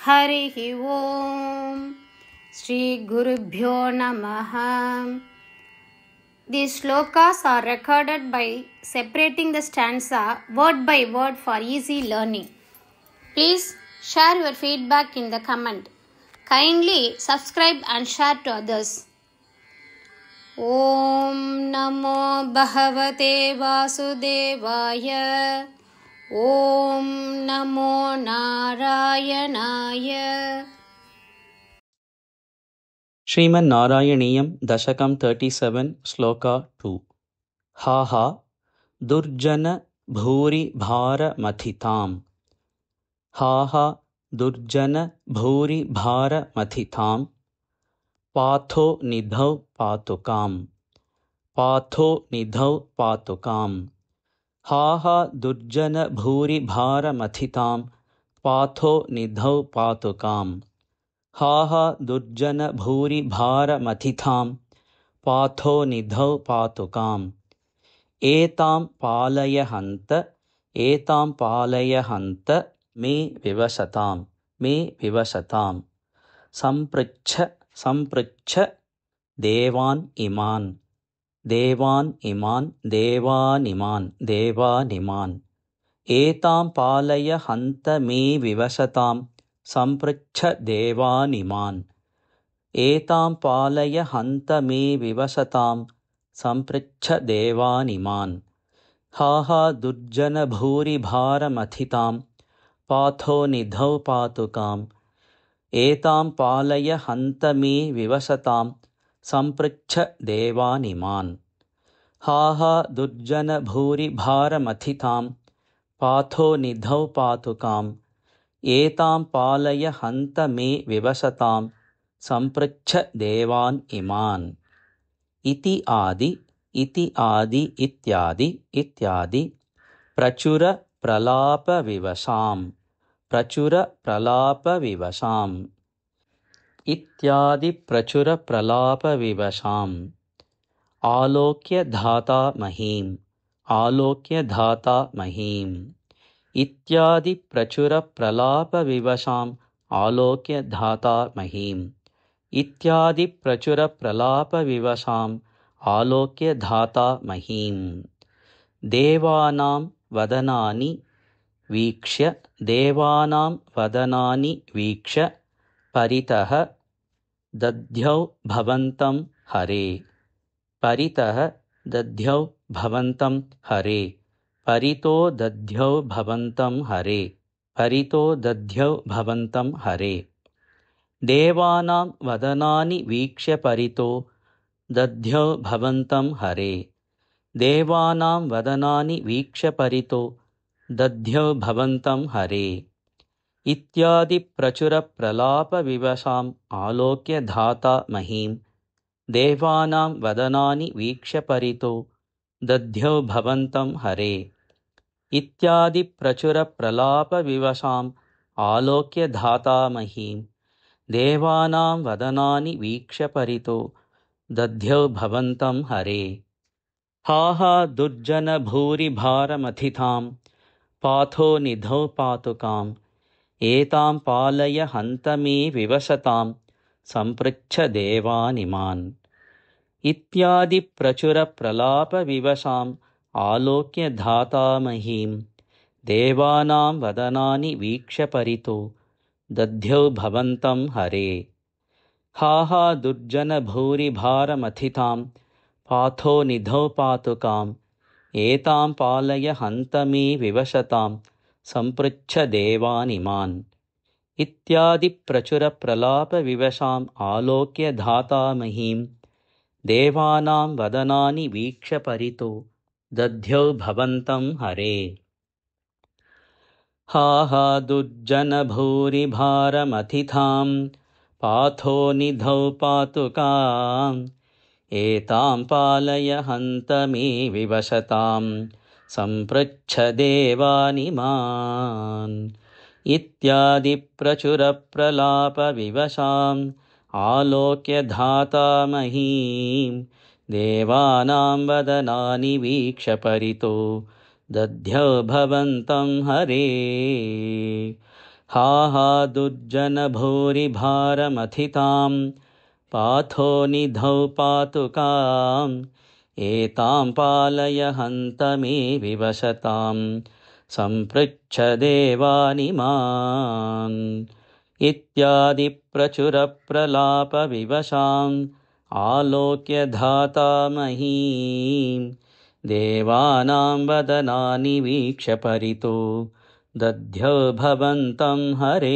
हरिः ओम श्री गुरुभ्यो नमः. These shlokas are recorded by separating the stanza word by word for easy learning. Please share your feedback in the comment. Kindly subscribe and share to others. Om Namo Bhagavate Vasudevaya. Om Namo Narayanaya. Srimad Narayaniyam Dashakam 37 Sloka 2. Ha ha Durjana Bhuri Bhara Mathitam. Ha ha Durjana Bhuri Bhara Mathitam. Patho Nidhau Patukam. Patho Nidhau Patukam. Ha ha Durjana Bhuri Bhara Mathitam. Patho Nidhau Patukam. Ha ha Durjana Bhuri Bhara Mathitam. Patho Nidhau Patukam. Etam Palayahanta. Etam Palayahanta. Me Vivasatam. Me Vivasatam. Sampricha. Sampricha. Devan Iman. Devan Iman. Devan Iman. Devan Iman. Etam Palayahanta me Vivasatam. Sampricha Devan Iman. Etam Palayahanta me Vivasatam. Sampricha Devan Iman. Ha ha Durjana Bhuri Bhara Mathitam. Patho Nidhau Patukam. Etam Palayahanta me Vivasatam. Sampricha Devan Iman. Ha ha Durjana Bhuri Bhara Mathitam. Patho Nidhau Patukam. Etam Palayahanta me Vivasatam. Sampricha Devan Iman. Iti adi ityadi prachura pralapa vivasam. Prachura pralapa vivasam. Ityadi prachura pralapa vivasam. Alokya dhata mahim. Alokya dhata mahim. Ityadi prachura pralapa vivasam. Alokya dhata mahim. Ityadi prachura pralapa vivasam. Alokya dhata mahim. Devanam vadanani vikshya. Devanam vadanani vikshya. Paritaha dadhyau bhavantam hare. Paritaha dadhyau bhavantam hare. Parito dadhyau bhavantam hare. Parito dadhyau bhavantam hare. Devanam vadanani vikshya parito dadhyau bhavantam hare. Devanam vadanani vikshya parito dadhyau bhavantam hare. Ityadi prachura pralapa vivasam alokya dhata mahim. Devanam vadanani vikshya parito dadhyau bhavantam hare. Ityadi prachura pralapa vivasam alokya dhata mahim. Devanam vadanani vikshya parito dadhyau bhavantam hare. Ha ha Durjana Bhuri Bhara Mathitam. Patho Nidhau Patukam. Etam Palayahanta me Vivasatam. Sampricha Devan Iman. Ityadi Prachura Pralapa Vivasam. Alokya Dhata Mahim. Devanam Vadanani Vikshya Parito Dadhyau Bhavantam Hare. Ha ha Durjana Bhuri Bhara Mathitam. Patho Nidhau Patukam. Etam Palayahanta me Vivasatam. Sampricha Devan Iman. Ityadi Prachura Pralapa Vivasam Alokya Dhata Mahim. Devanam Vadanani Vikshya Parito Dadhyau Bhavantam Hare. Ha ha Durjana Bhuri Bhara Mathitam. Patho Nidhau Patukam. Etam Palayahanta me Vivasatam. Sampricha Devan Iman. Ityadi Prachura Pralapa Vivasam Alokya Dhata Mahim. Devanam Vadanani Vikshya Parito Dadhyau Bhavantam Hare. हा हा दुर्जनभूरिभारमथितां पाथो निधौ पातुकाम् एतां पालय हन्त मे विवशतां सम्पृच्छ देवानिमान् इत्यादि प्रचुरप्रलापविवशाम् आलोक्य धाता महीं देवानां वदनानि वीक्ष्य परितो दध्यौ भवन्तं हरे।